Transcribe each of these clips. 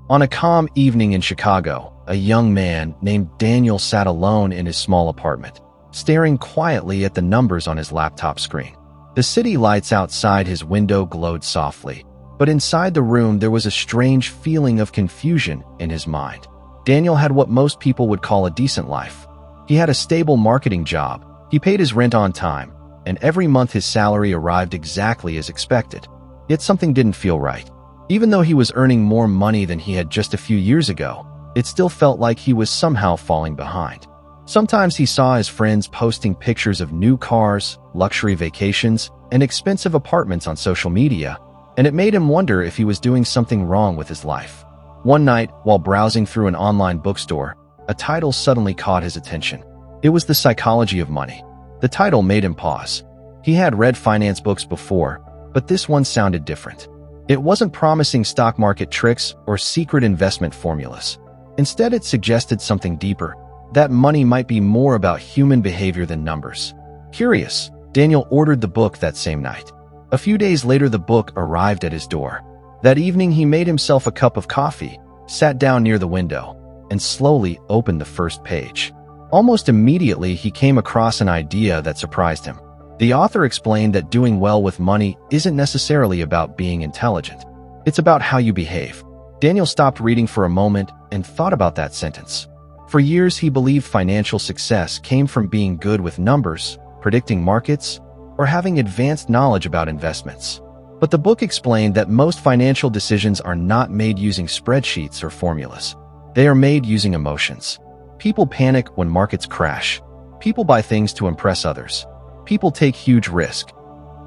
On a calm evening in Chicago, a young man named Daniel sat alone in his small apartment, staring quietly at the numbers on his laptop screen. The city lights outside his window glowed softly, but inside the room there was a strange feeling of confusion in his mind. Daniel had what most people would call a decent life. He had a stable marketing job, he paid his rent on time, and every month his salary arrived exactly as expected. Yet something didn't feel right. Even though he was earning more money than he had just a few years ago, it still felt like he was somehow falling behind. Sometimes he saw his friends posting pictures of new cars, luxury vacations, and expensive apartments on social media, and it made him wonder if he was doing something wrong with his life. One night, while browsing through an online bookstore, a title suddenly caught his attention. It was The Psychology of Money. The title made him pause. He had read finance books before, but this one sounded different. It wasn't promising stock market tricks or secret investment formulas. Instead, it suggested something deeper, that money might be more about human behavior than numbers. Curious, Daniel ordered the book that same night. A few days later, the book arrived at his door. That evening, he made himself a cup of coffee, sat down near the window, and slowly opened the first page. Almost immediately, he came across an idea that surprised him. The author explained that doing well with money isn't necessarily about being intelligent. It's about how you behave. Daniel stopped reading for a moment and thought about that sentence. For years, he believed financial success came from being good with numbers, predicting markets, or having advanced knowledge about investments. But the book explained that most financial decisions are not made using spreadsheets or formulas. They are made using emotions. People panic when markets crash. People buy things to impress others. People take huge risks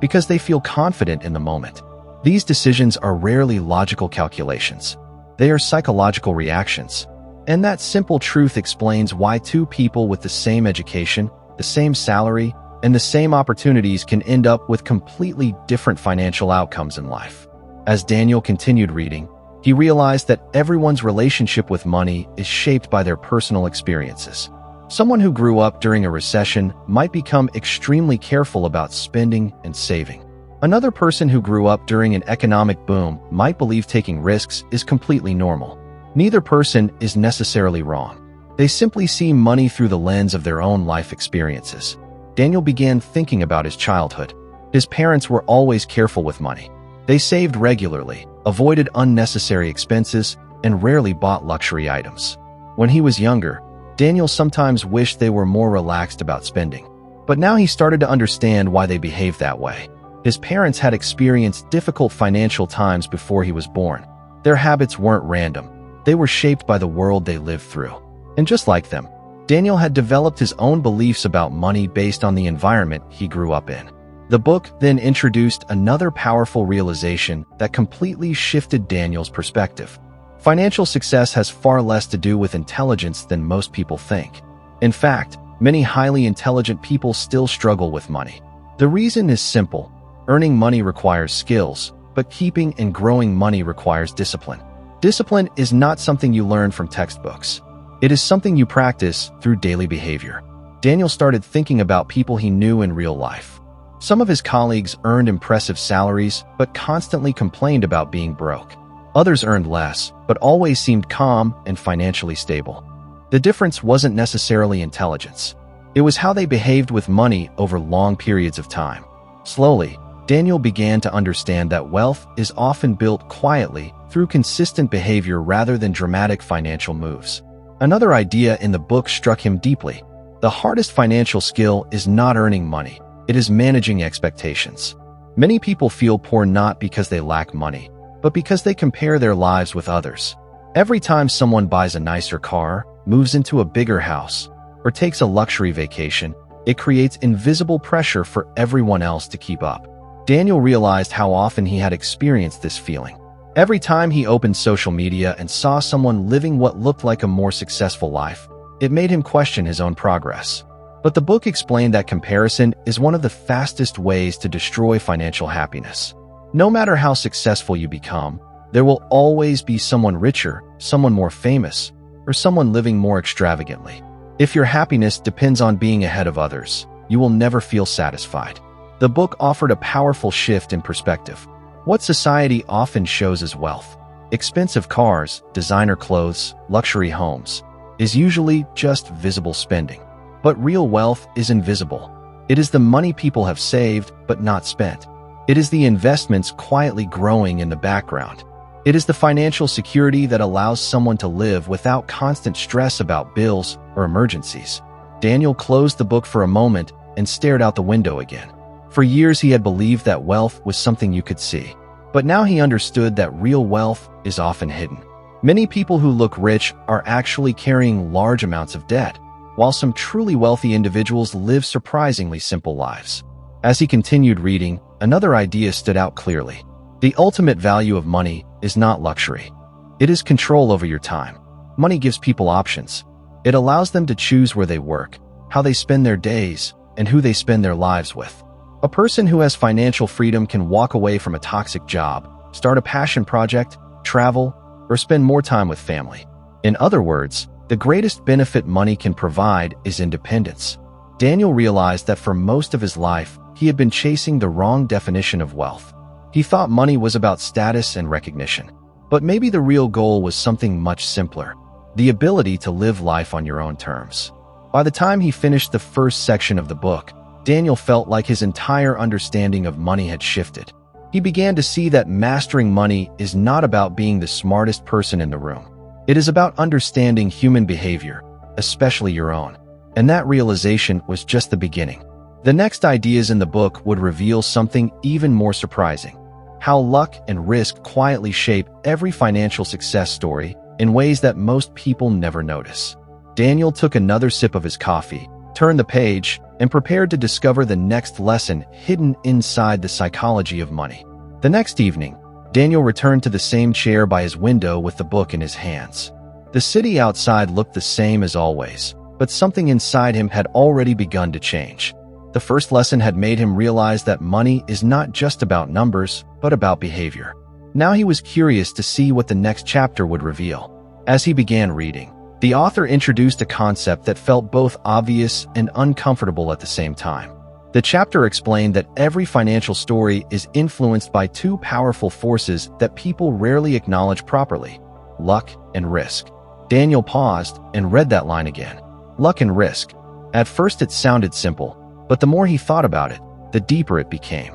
because they feel confident in the moment. These decisions are rarely logical calculations. They are psychological reactions. And that simple truth explains why two people with the same education, the same salary, and the same opportunities can end up with completely different financial outcomes in life. As Daniel continued reading, he realized that everyone's relationship with money is shaped by their personal experiences. Someone who grew up during a recession might become extremely careful about spending and saving. Another person who grew up during an economic boom might believe taking risks is completely normal. Neither person is necessarily wrong. They simply see money through the lens of their own life experiences. Daniel began thinking about his childhood. His parents were always careful with money. They saved regularly, avoided unnecessary expenses, and rarely bought luxury items. When he was younger, Daniel sometimes wished they were more relaxed about spending. But now he started to understand why they behaved that way. His parents had experienced difficult financial times before he was born. Their habits weren't random. They were shaped by the world they lived through. And just like them, Daniel had developed his own beliefs about money based on the environment he grew up in. The book then introduced another powerful realization that completely shifted Daniel's perspective. Financial success has far less to do with intelligence than most people think. In fact, many highly intelligent people still struggle with money. The reason is simple. Earning money requires skills, but keeping and growing money requires discipline. Discipline is not something you learn from textbooks. It is something you practice through daily behavior. Daniel started thinking about people he knew in real life. Some of his colleagues earned impressive salaries, but constantly complained about being broke. Others earned less, but always seemed calm and financially stable. The difference wasn't necessarily intelligence. It was how they behaved with money over long periods of time. Slowly, Daniel began to understand that wealth is often built quietly through consistent behavior rather than dramatic financial moves. Another idea in the book struck him deeply. The hardest financial skill is not earning money. It is managing expectations. Many people feel poor not because they lack money, but because they compare their lives with others. Every time someone buys a nicer car, moves into a bigger house, or takes a luxury vacation, it creates invisible pressure for everyone else to keep up. Daniel realized how often he had experienced this feeling. Every time he opened social media and saw someone living what looked like a more successful life, it made him question his own progress. But the book explained that comparison is one of the fastest ways to destroy financial happiness. No matter how successful you become, there will always be someone richer, someone more famous, or someone living more extravagantly. If your happiness depends on being ahead of others, you will never feel satisfied. The book offered a powerful shift in perspective. What society often shows as wealth Expensive cars, designer clothes, luxury homes is usually just visible spending. But real wealth is invisible. It is the money people have saved but not spent. It is the investments quietly growing in the background. It is the financial security that allows someone to live without constant stress about bills or emergencies. Daniel closed the book for a moment and stared out the window again. For years he had believed that wealth was something you could see. But now he understood that real wealth is often hidden. Many people who look rich are actually carrying large amounts of debt, while some truly wealthy individuals live surprisingly simple lives. As he continued reading, another idea stood out clearly. The ultimate value of money is not luxury. It is control over your time. Money gives people options. It allows them to choose where they work, how they spend their days, and who they spend their lives with. A person who has financial freedom can walk away from a toxic job, start a passion project, travel, or spend more time with family. In other words, the greatest benefit money can provide is independence. Daniel realized that for most of his life, he had been chasing the wrong definition of wealth. He thought money was about status and recognition. But maybe the real goal was something much simpler: the ability to live life on your own terms. By the time he finished the first section of the book, Daniel felt like his entire understanding of money had shifted. He began to see that mastering money is not about being the smartest person in the room. It is about understanding human behavior, especially your own. And that realization was just the beginning. The next ideas in the book would reveal something even more surprising: how luck and risk quietly shape every financial success story in ways that most people never notice. Daniel took another sip of his coffee, turned the page, and prepared to discover the next lesson hidden inside the psychology of money. The next evening, Daniel returned to the same chair by his window with the book in his hands. The city outside looked the same as always, but something inside him had already begun to change. The first lesson had made him realize that money is not just about numbers, but about behavior. Now he was curious to see what the next chapter would reveal. As he began reading, the author introduced a concept that felt both obvious and uncomfortable at the same time. The chapter explained that every financial story is influenced by two powerful forces that people rarely acknowledge properly: luck and risk. Daniel paused and read that line again. Luck and risk. At first it sounded simple, but the more he thought about it, the deeper it became.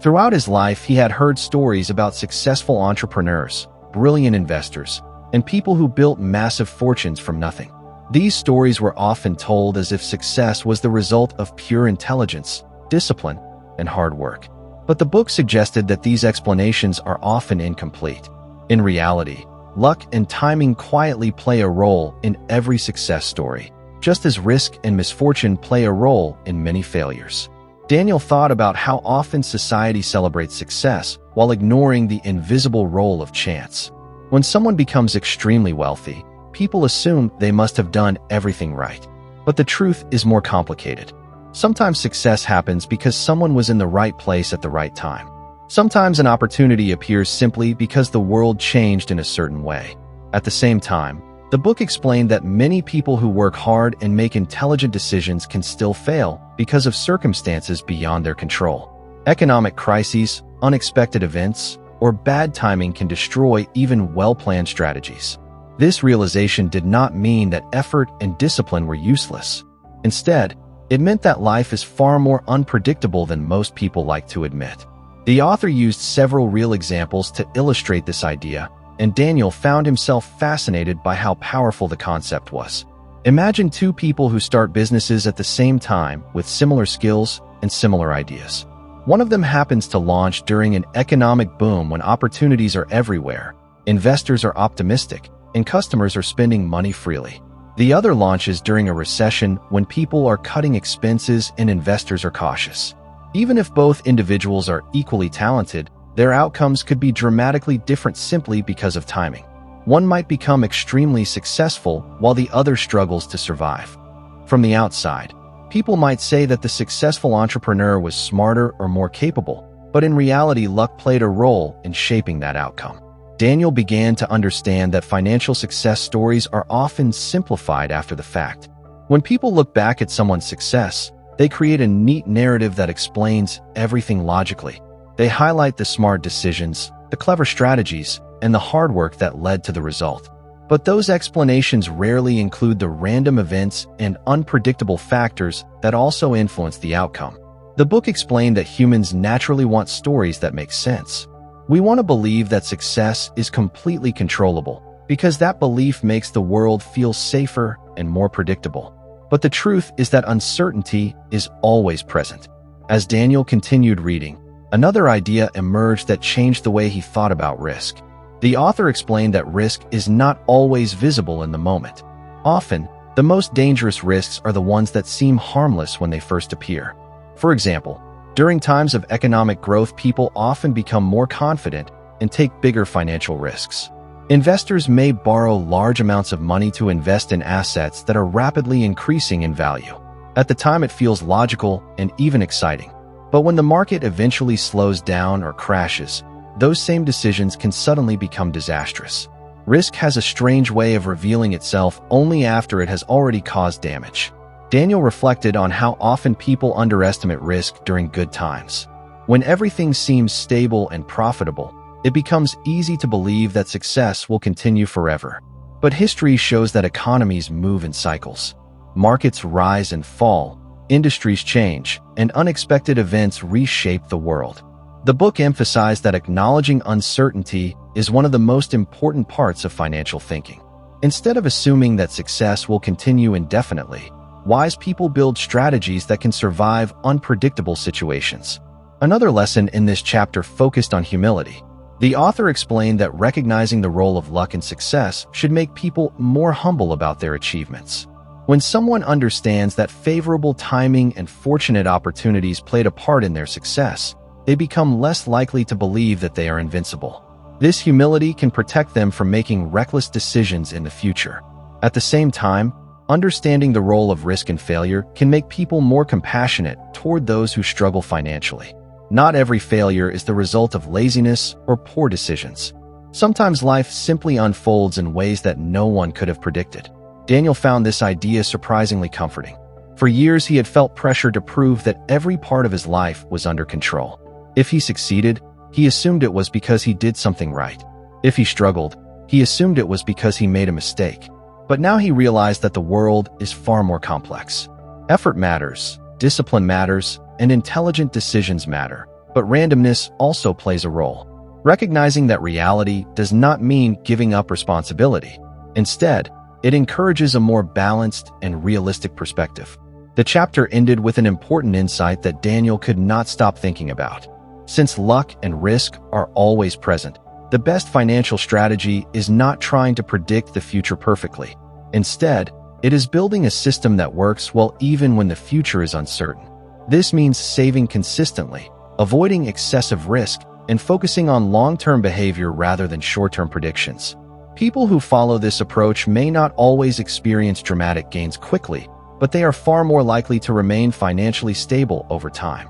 Throughout his life, he had heard stories about successful entrepreneurs, brilliant investors, and people who built massive fortunes from nothing. These stories were often told as if success was the result of pure intelligence, discipline, and hard work. But the book suggested that these explanations are often incomplete. In reality, luck and timing quietly play a role in every success story, just as risk and misfortune play a role in many failures. Daniel thought about how often society celebrates success while ignoring the invisible role of chance. When someone becomes extremely wealthy, people assume they must have done everything right. But the truth is more complicated. Sometimes success happens because someone was in the right place at the right time. Sometimes an opportunity appears simply because the world changed in a certain way. At the same time, the book explained that many people who work hard and make intelligent decisions can still fail because of circumstances beyond their control. Economic crises, unexpected events, or bad timing can destroy even well-planned strategies. This realization did not mean that effort and discipline were useless. Instead, it meant that life is far more unpredictable than most people like to admit. The author used several real examples to illustrate this idea, and Daniel found himself fascinated by how powerful the concept was. Imagine two people who start businesses at the same time with similar skills and similar ideas. One of them happens to launch during an economic boom when opportunities are everywhere, investors are optimistic, and customers are spending money freely. The other launches during a recession when people are cutting expenses and investors are cautious. Even if both individuals are equally talented, their outcomes could be dramatically different simply because of timing. One might become extremely successful while the other struggles to survive. From the outside, people might say that the successful entrepreneur was smarter or more capable, but in reality, luck played a role in shaping that outcome. Daniel began to understand that financial success stories are often simplified after the fact. When people look back at someone's success, they create a neat narrative that explains everything logically. They highlight the smart decisions, the clever strategies, and the hard work that led to the result. But those explanations rarely include the random events and unpredictable factors that also influence the outcome. The book explained that humans naturally want stories that make sense. We want to believe that success is completely controllable, because that belief makes the world feel safer and more predictable. But the truth is that uncertainty is always present. As Daniel continued reading, another idea emerged that changed the way he thought about risk. The author explained that risk is not always visible in the moment. Often, the most dangerous risks are the ones that seem harmless when they first appear. For example, during times of economic growth, people often become more confident and take bigger financial risks. Investors may borrow large amounts of money to invest in assets that are rapidly increasing in value. At the time, it feels logical and even exciting. But when the market eventually slows down or crashes, those same decisions can suddenly become disastrous. Risk has a strange way of revealing itself only after it has already caused damage. Daniel reflected on how often people underestimate risk during good times. When everything seems stable and profitable, it becomes easy to believe that success will continue forever. But history shows that economies move in cycles. Markets rise and fall, industries change, and unexpected events reshape the world. The book emphasized that acknowledging uncertainty is one of the most important parts of financial thinking. Instead of assuming that success will continue indefinitely, wise people build strategies that can survive unpredictable situations. Another lesson in this chapter focused on humility. The author explained that recognizing the role of luck in success should make people more humble about their achievements. When someone understands that favorable timing and fortunate opportunities played a part in their success, they become less likely to believe that they are invincible. This humility can protect them from making reckless decisions in the future. At the same time, understanding the role of risk and failure can make people more compassionate toward those who struggle financially. Not every failure is the result of laziness or poor decisions. Sometimes life simply unfolds in ways that no one could have predicted. Daniel found this idea surprisingly comforting. For years, he had felt pressure to prove that every part of his life was under control. If he succeeded, he assumed it was because he did something right. If he struggled, he assumed it was because he made a mistake. But now he realized that the world is far more complex. Effort matters, discipline matters, and intelligent decisions matter. But randomness also plays a role. Recognizing that reality does not mean giving up responsibility. Instead, it encourages a more balanced and realistic perspective. The chapter ended with an important insight that Daniel could not stop thinking about. Since luck and risk are always present, the best financial strategy is not trying to predict the future perfectly. Instead, it is building a system that works well even when the future is uncertain. This means saving consistently, avoiding excessive risk, and focusing on long-term behavior rather than short-term predictions. People who follow this approach may not always experience dramatic gains quickly, but they are far more likely to remain financially stable over time.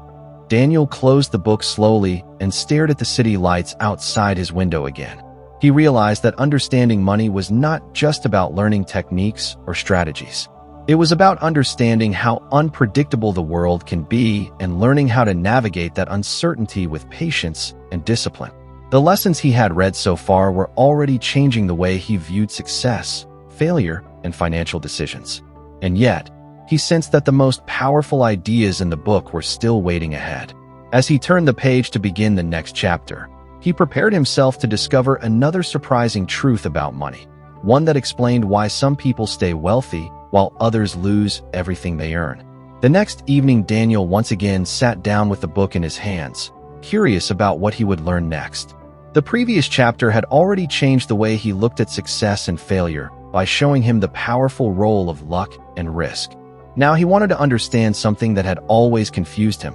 Daniel closed the book slowly and stared at the city lights outside his window again. He realized that understanding money was not just about learning techniques or strategies. It was about understanding how unpredictable the world can be and learning how to navigate that uncertainty with patience and discipline. The lessons he had read so far were already changing the way he viewed success, failure, and financial decisions. And yet, he sensed that the most powerful ideas in the book were still waiting ahead. As he turned the page to begin the next chapter, he prepared himself to discover another surprising truth about money, one that explained why some people stay wealthy while others lose everything they earn. The next evening, Daniel once again sat down with the book in his hands, curious about what he would learn next. The previous chapter had already changed the way he looked at success and failure by showing him the powerful role of luck and risk. Now he wanted to understand something that had always confused him.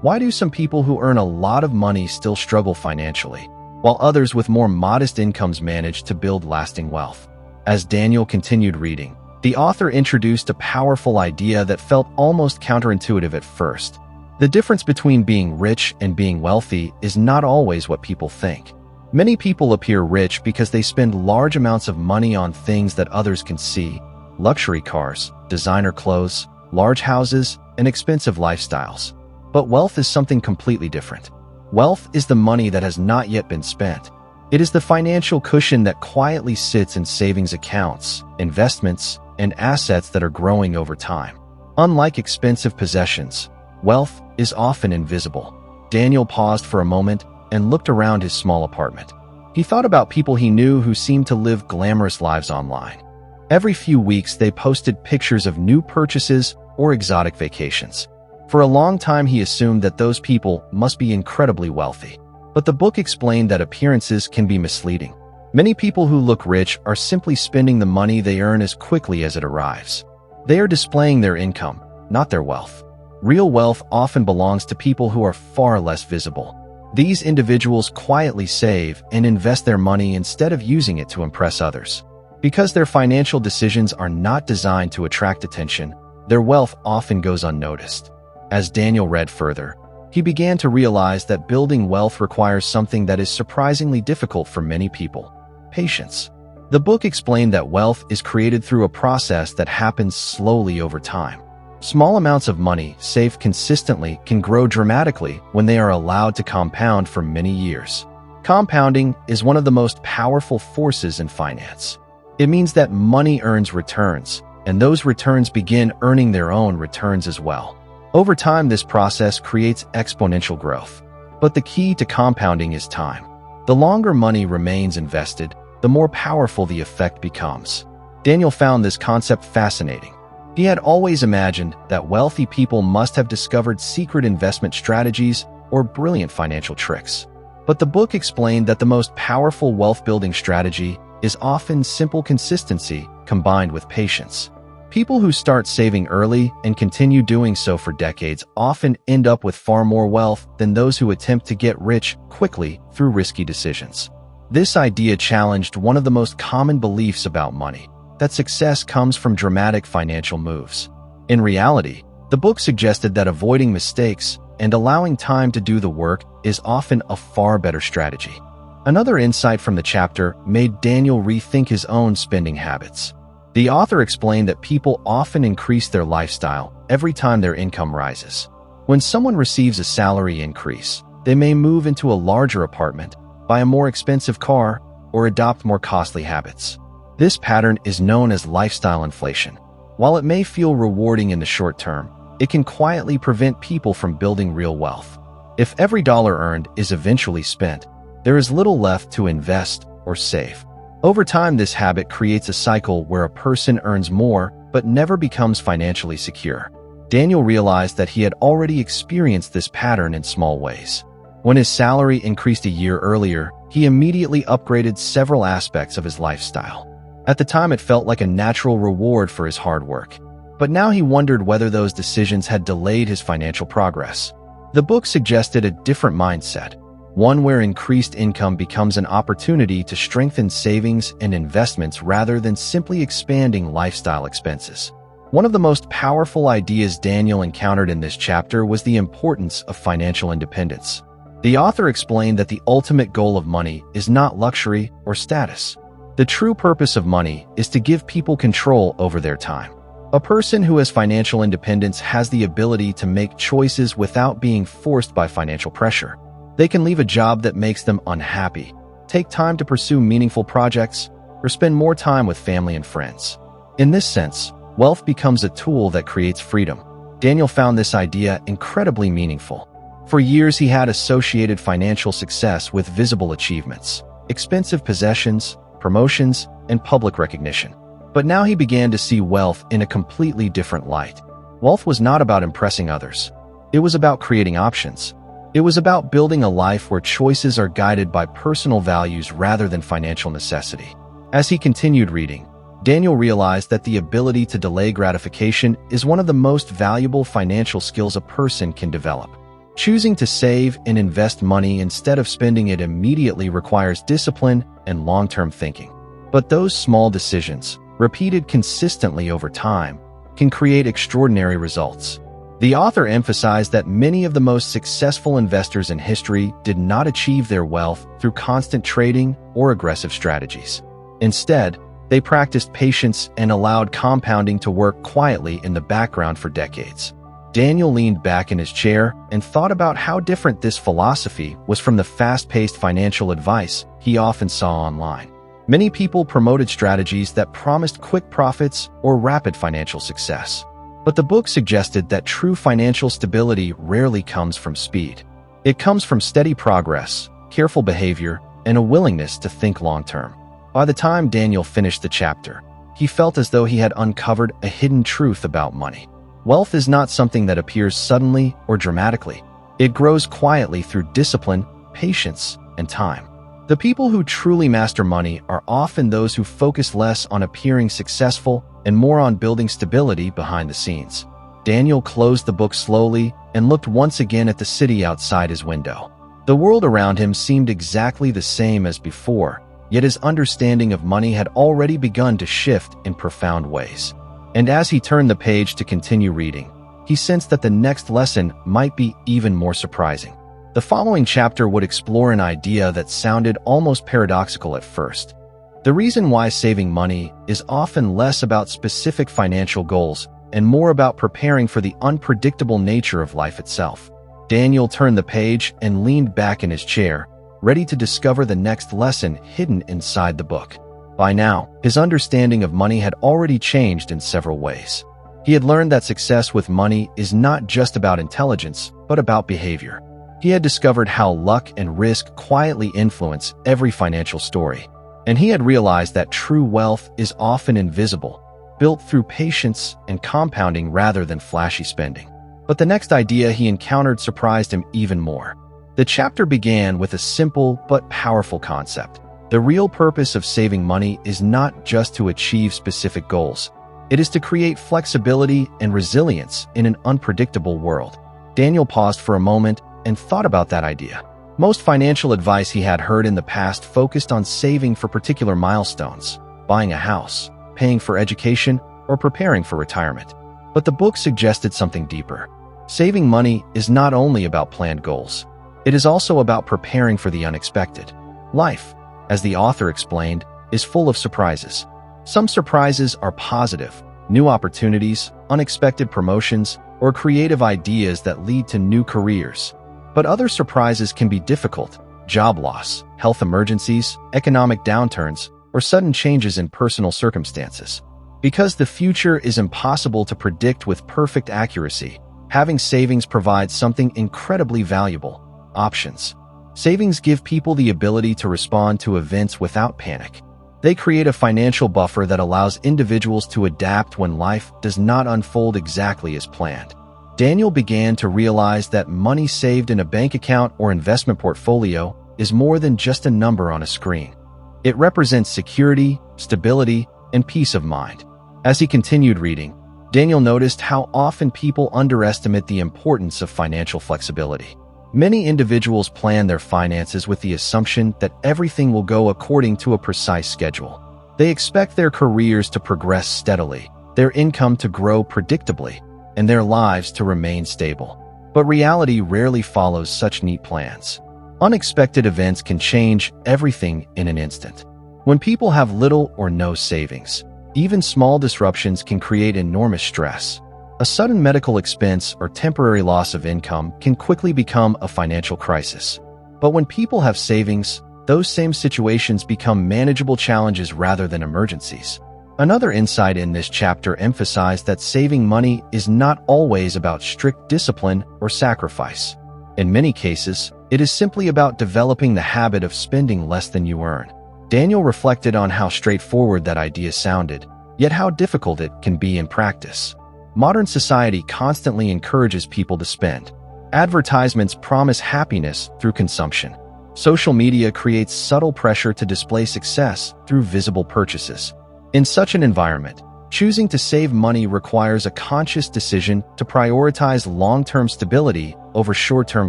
Why do some people who earn a lot of money still struggle financially, while others with more modest incomes manage to build lasting wealth? As Daniel continued reading, the author introduced a powerful idea that felt almost counterintuitive at first. The difference between being rich and being wealthy is not always what people think. Many people appear rich because they spend large amounts of money on things that others can see: luxury cars, designer clothes, large houses, and expensive lifestyles. But wealth is something completely different. Wealth is the money that has not yet been spent. It is the financial cushion that quietly sits in savings accounts, investments, and assets that are growing over time. Unlike expensive possessions, wealth is often invisible. Daniel paused for a moment and looked around his small apartment. He thought about people he knew who seemed to live glamorous lives online. Every few weeks, they posted pictures of new purchases or exotic vacations. For a long time, he assumed that those people must be incredibly wealthy. But the book explained that appearances can be misleading. Many people who look rich are simply spending the money they earn as quickly as it arrives. They are displaying their income, not their wealth. Real wealth often belongs to people who are far less visible. These individuals quietly save and invest their money instead of using it to impress others. Because their financial decisions are not designed to attract attention, their wealth often goes unnoticed. As Daniel read further, he began to realize that building wealth requires something that is surprisingly difficult for many people: patience. The book explained that wealth is created through a process that happens slowly over time. Small amounts of money saved consistently can grow dramatically when they are allowed to compound for many years. Compounding is one of the most powerful forces in finance. It means that money earns returns, and those returns begin earning their own returns as well. Over time, this process creates exponential growth. But the key to compounding is time. The longer money remains invested, the more powerful the effect becomes. Daniel found this concept fascinating. He had always imagined that wealthy people must have discovered secret investment strategies or brilliant financial tricks. But the book explained that the most powerful wealth-building strategy is often simple consistency combined with patience. People who start saving early and continue doing so for decades often end up with far more wealth than those who attempt to get rich quickly through risky decisions. This idea challenged one of the most common beliefs about money: that success comes from dramatic financial moves. In reality, the book suggested that avoiding mistakes and allowing time to do the work is often a far better strategy. Another insight from the chapter made Daniel rethink his own spending habits. The author explained that people often increase their lifestyle every time their income rises. When someone receives a salary increase, they may move into a larger apartment, buy a more expensive car, or adopt more costly habits. This pattern is known as lifestyle inflation. While it may feel rewarding in the short term, it can quietly prevent people from building real wealth. If every dollar earned is eventually spent, there is little left to invest or save. Over time, this habit creates a cycle where a person earns more but never becomes financially secure. Daniel realized that he had already experienced this pattern in small ways. When his salary increased a year earlier, he immediately upgraded several aspects of his lifestyle. At the time, it felt like a natural reward for his hard work. But now he wondered whether those decisions had delayed his financial progress. The book suggested a different mindset, one where increased income becomes an opportunity to strengthen savings and investments rather than simply expanding lifestyle expenses. One of the most powerful ideas Daniel encountered in this chapter was the importance of financial independence. The author explained that the ultimate goal of money is not luxury or status. The true purpose of money is to give people control over their time. A person who has financial independence has the ability to make choices without being forced by financial pressure. They can leave a job that makes them unhappy, take time to pursue meaningful projects, or spend more time with family and friends. In this sense, wealth becomes a tool that creates freedom. Daniel found this idea incredibly meaningful. For years, he had associated financial success with visible achievements, expensive possessions, promotions, and public recognition. But now he began to see wealth in a completely different light. Wealth was not about impressing others. It was about creating options. It was about building a life where choices are guided by personal values rather than financial necessity. As he continued reading, Daniel realized that the ability to delay gratification is one of the most valuable financial skills a person can develop. Choosing to save and invest money instead of spending it immediately requires discipline and long-term thinking. But those small decisions, repeated consistently over time, can create extraordinary results. The author emphasized that many of the most successful investors in history did not achieve their wealth through constant trading or aggressive strategies. Instead, they practiced patience and allowed compounding to work quietly in the background for decades. Daniel leaned back in his chair and thought about how different this philosophy was from the fast-paced financial advice he often saw online. Many people promoted strategies that promised quick profits or rapid financial success. But the book suggested that true financial stability rarely comes from speed. It comes from steady progress, careful behavior, and a willingness to think long-term. By the time Daniel finished the chapter, he felt as though he had uncovered a hidden truth about money. Wealth is not something that appears suddenly or dramatically. It grows quietly through discipline, patience, and time. The people who truly master money are often those who focus less on appearing successful and more on building stability behind the scenes. Daniel closed the book slowly and looked once again at the city outside his window. The world around him seemed exactly the same as before, yet his understanding of money had already begun to shift in profound ways. And as he turned the page to continue reading, he sensed that the next lesson might be even more surprising. The following chapter would explore an idea that sounded almost paradoxical at first. The reason why saving money is often less about specific financial goals and more about preparing for the unpredictable nature of life itself. Daniel turned the page and leaned back in his chair, ready to discover the next lesson hidden inside the book. By now, his understanding of money had already changed in several ways. He had learned that success with money is not just about intelligence, but about behavior. He had discovered how luck and risk quietly influence every financial story. And he had realized that true wealth is often invisible, built through patience and compounding rather than flashy spending. But the next idea he encountered surprised him even more. The chapter began with a simple but powerful concept. The real purpose of saving money is not just to achieve specific goals. It is to create flexibility and resilience in an unpredictable world. Daniel paused for a moment and thought about that idea. Most financial advice he had heard in the past focused on saving for particular milestones, buying a house, paying for education, or preparing for retirement. But the book suggested something deeper. Saving money is not only about planned goals. It is also about preparing for the unexpected. Life, as the author explained, is full of surprises. Some surprises are positive, new opportunities, unexpected promotions, or creative ideas that lead to new careers. But other surprises can be difficult: job loss, health emergencies, economic downturns, or sudden changes in personal circumstances. Because the future is impossible to predict with perfect accuracy, having savings provides something incredibly valuable: options. Savings give people the ability to respond to events without panic. They create a financial buffer that allows individuals to adapt when life does not unfold exactly as planned. Daniel began to realize that money saved in a bank account or investment portfolio is more than just a number on a screen. It represents security, stability, and peace of mind. As he continued reading, Daniel noticed how often people underestimate the importance of financial flexibility. Many individuals plan their finances with the assumption that everything will go according to a precise schedule. They expect their careers to progress steadily, their income to grow predictably, and their lives to remain stable. But reality rarely follows such neat plans. Unexpected events can change everything in an instant. When people have little or no savings, even small disruptions can create enormous stress. A sudden medical expense or temporary loss of income can quickly become a financial crisis. But when people have savings, those same situations become manageable challenges rather than emergencies. Another insight in this chapter emphasized that saving money is not always about strict discipline or sacrifice. In many cases, it is simply about developing the habit of spending less than you earn. Daniel reflected on how straightforward that idea sounded, yet how difficult it can be in practice. Modern society constantly encourages people to spend. Advertisements promise happiness through consumption. Social media creates subtle pressure to display success through visible purchases. In such an environment, choosing to save money requires a conscious decision to prioritize long-term stability over short-term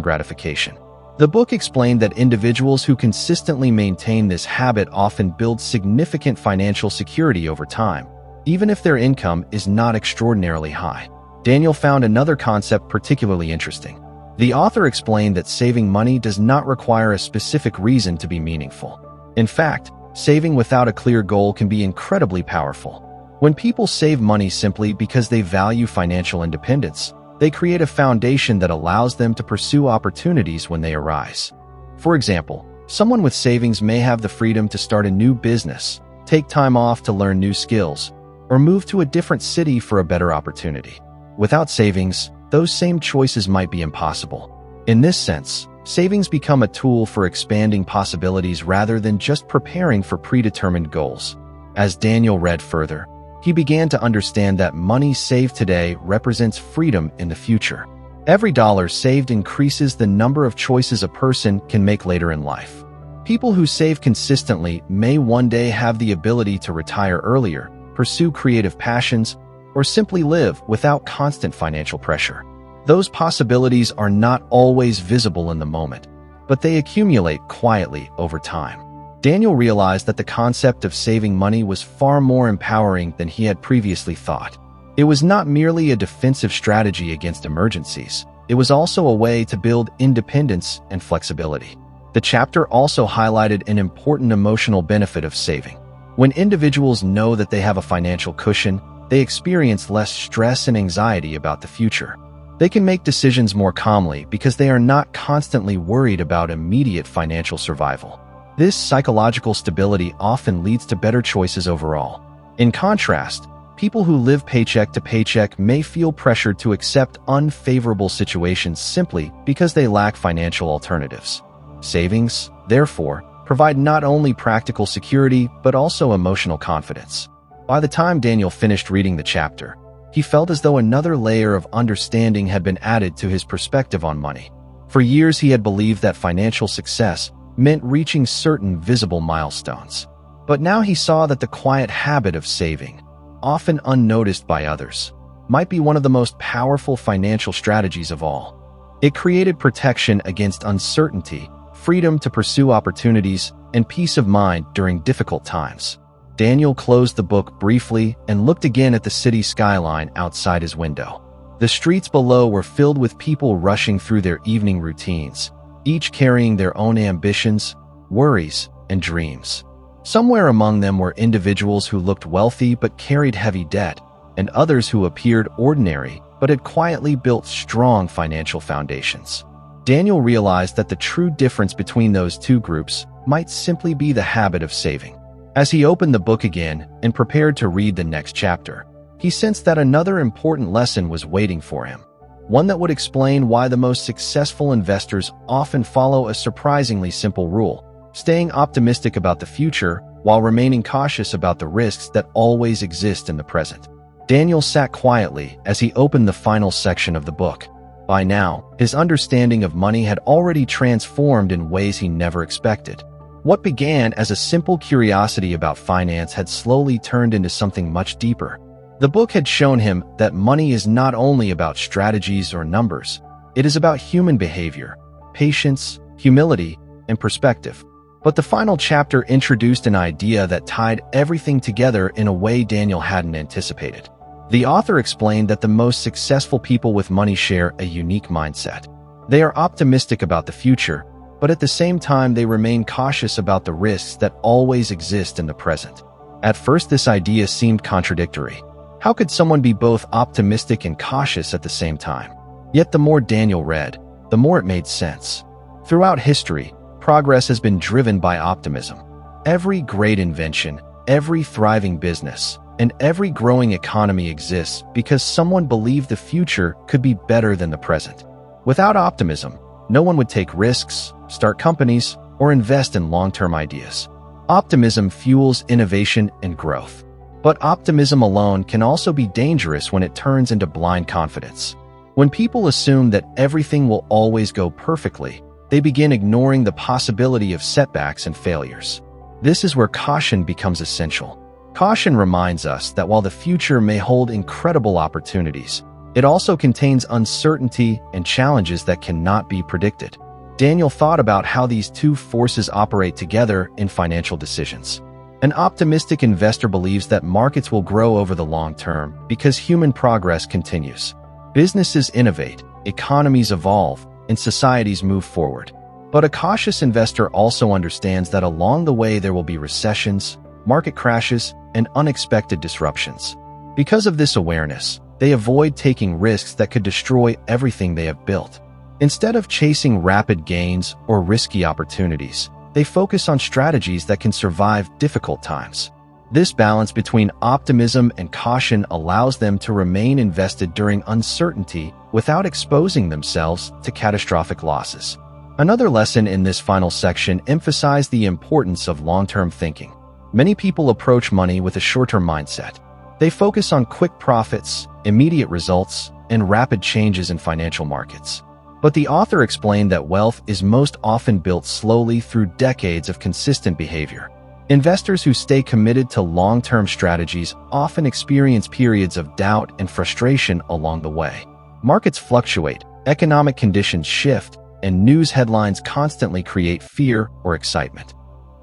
gratification. The book explained that individuals who consistently maintain this habit often build significant financial security over time, even if their income is not extraordinarily high. Daniel found another concept particularly interesting. The author explained that saving money does not require a specific reason to be meaningful. In fact, saving without a clear goal can be incredibly powerful. When people save money simply because they value financial independence, They create a foundation that allows them to pursue opportunities when they arise. For example, someone with savings may have the freedom to start a new business, take time off to learn new skills, or move to a different city for a better opportunity. Without savings, those same choices might be impossible. In this sense, savings become a tool for expanding possibilities rather than just preparing for predetermined goals. As Daniel read further, he began to understand that money saved today represents freedom in the future. Every dollar saved increases the number of choices a person can make later in life. People who save consistently may one day have the ability to retire earlier, pursue creative passions, or simply live without constant financial pressure. Those possibilities are not always visible in the moment, but they accumulate quietly over time. Daniel realized that the concept of saving money was far more empowering than he had previously thought. It was not merely a defensive strategy against emergencies. It was also a way to build independence and flexibility. The chapter also highlighted an important emotional benefit of saving. When individuals know that they have a financial cushion, they experience less stress and anxiety about the future. They can make decisions more calmly because they are not constantly worried about immediate financial survival. This psychological stability often leads to better choices overall. In contrast, people who live paycheck to paycheck may feel pressured to accept unfavorable situations simply because they lack financial alternatives. Savings, therefore, provide not only practical security but also emotional confidence. By the time Daniel finished reading the chapter, he felt as though another layer of understanding had been added to his perspective on money. For years, he had believed that financial success meant reaching certain visible milestones. But now he saw that the quiet habit of saving, often unnoticed by others, might be one of the most powerful financial strategies of all. It created protection against uncertainty, freedom to pursue opportunities, and peace of mind during difficult times. Daniel closed the book briefly and looked again at the city skyline outside his window. The streets below were filled with people rushing through their evening routines, each carrying their own ambitions, worries, and dreams. Somewhere among them were individuals who looked wealthy but carried heavy debt, and others who appeared ordinary but had quietly built strong financial foundations. Daniel realized that the true difference between those two groups might simply be the habit of saving. As he opened the book again and prepared to read the next chapter, he sensed that another important lesson was waiting for him, one that would explain why the most successful investors often follow a surprisingly simple rule: staying optimistic about the future while remaining cautious about the risks that always exist in the present. Daniel sat quietly as he opened the final section of the book. By now, his understanding of money had already transformed in ways he never expected. What began as a simple curiosity about finance had slowly turned into something much deeper. The book had shown him that money is not only about strategies or numbers. It is about human behavior, patience, humility, and perspective. But the final chapter introduced an idea that tied everything together in a way Daniel hadn't anticipated. The author explained that the most successful people with money share a unique mindset. They are optimistic about the future, but at the same time they remain cautious about the risks that always exist in the present. At first, this idea seemed contradictory. How could someone be both optimistic and cautious at the same time? Yet the more Daniel read, the more it made sense. Throughout history, progress has been driven by optimism. Every great invention, every thriving business, and every growing economy exists because someone believed the future could be better than the present. Without optimism, no one would take risks, start companies, or invest in long-term ideas. Optimism fuels innovation and growth. But optimism alone can also be dangerous when it turns into blind confidence. When people assume that everything will always go perfectly, they begin ignoring the possibility of setbacks and failures. This is where caution becomes essential. Caution reminds us that while the future may hold incredible opportunities, it also contains uncertainty and challenges that cannot be predicted. Daniel thought about how these two forces operate together in financial decisions. An optimistic investor believes that markets will grow over the long term because human progress continues. Businesses innovate, economies evolve, and societies move forward. But a cautious investor also understands that along the way there will be recessions, market crashes, and unexpected disruptions. Because of this awareness, They avoid taking risks that could destroy everything they have built. Instead of chasing rapid gains or risky opportunities, they focus on strategies that can survive difficult times. This balance between optimism and caution allows them to remain invested during uncertainty without exposing themselves to catastrophic losses. Another lesson in this final section emphasizes the importance of long-term thinking. Many people approach money with a short-term mindset. They focus on quick profits, immediate results, and rapid changes in financial markets. But the author explained that wealth is most often built slowly through decades of consistent behavior. Investors who stay committed to long-term strategies often experience periods of doubt and frustration along the way. Markets fluctuate, economic conditions shift, and news headlines constantly create fear or excitement.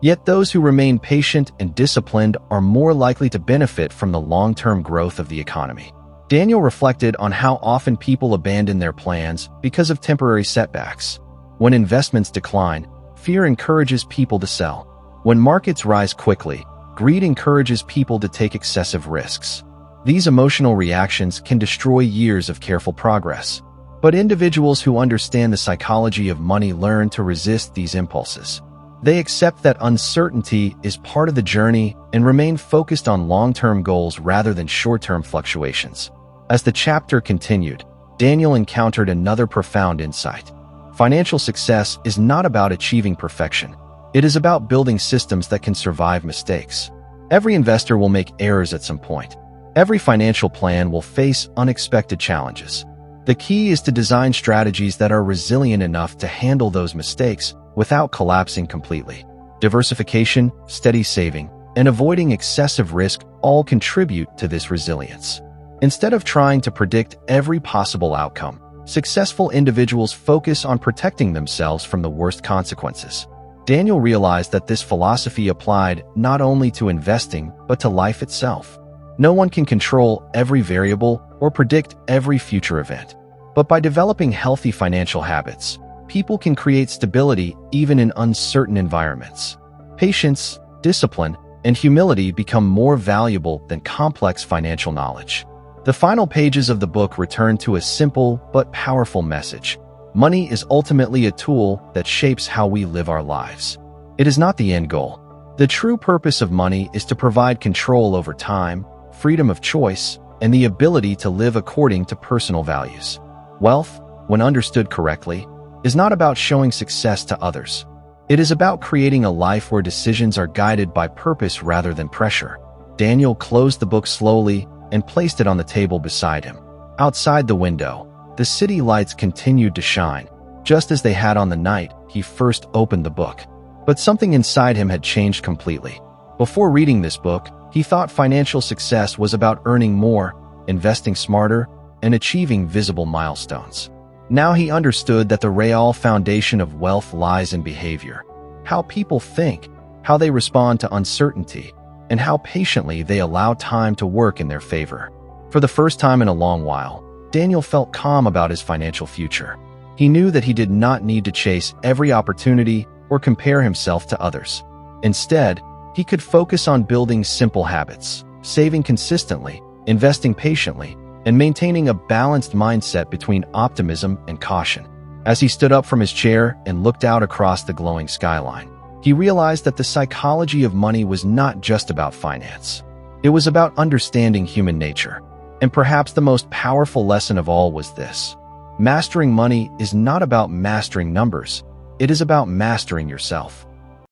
Yet those who remain patient and disciplined are more likely to benefit from the long-term growth of the economy. Daniel reflected on how often people abandon their plans because of temporary setbacks. When investments decline, fear encourages people to sell. When markets rise quickly, greed encourages people to take excessive risks. These emotional reactions can destroy years of careful progress. But individuals who understand the psychology of money learn to resist these impulses. They accept that uncertainty is part of the journey and remain focused on long-term goals rather than short-term fluctuations. As the chapter continued, Daniel encountered another profound insight. Financial success is not about achieving perfection. It is about building systems that can survive mistakes. Every investor will make errors at some point. Every financial plan will face unexpected challenges. The key is to design strategies that are resilient enough to handle those mistakes without collapsing completely. Diversification, steady saving, and avoiding excessive risk all contribute to this resilience. Instead of trying to predict every possible outcome, successful individuals focus on protecting themselves from the worst consequences. Daniel realized that this philosophy applied not only to investing, but to life itself. No one can control every variable or predict every future event. But by developing healthy financial habits, people can create stability even in uncertain environments. Patience, discipline, and humility become more valuable than complex financial knowledge. The final pages of the book return to a simple but powerful message. Money is ultimately a tool that shapes how we live our lives. It is not the end goal. The true purpose of money is to provide control over time, freedom of choice, and the ability to live according to personal values. Wealth, when understood correctly, is not about showing success to others. It is about creating a life where decisions are guided by purpose rather than pressure. Daniel closed the book slowly and placed it on the table beside him. Outside the window, the city lights continued to shine, just as they had on the night he first opened the book. But something inside him had changed completely. Before reading this book, he thought financial success was about earning more, investing smarter, and achieving visible milestones. Now he understood that the real foundation of wealth lies in behavior. How people think, how they respond to uncertainty, and how patiently they allow time to work in their favor. For the first time in a long while, Daniel felt calm about his financial future. He knew that he did not need to chase every opportunity or compare himself to others. Instead, he could focus on building simple habits, saving consistently, investing patiently, and maintaining a balanced mindset between optimism and caution. As he stood up from his chair and looked out across the glowing skyline, he realized that the psychology of money was not just about finance. It was about understanding human nature. And perhaps the most powerful lesson of all was this: mastering money is not about mastering numbers. It is about mastering yourself.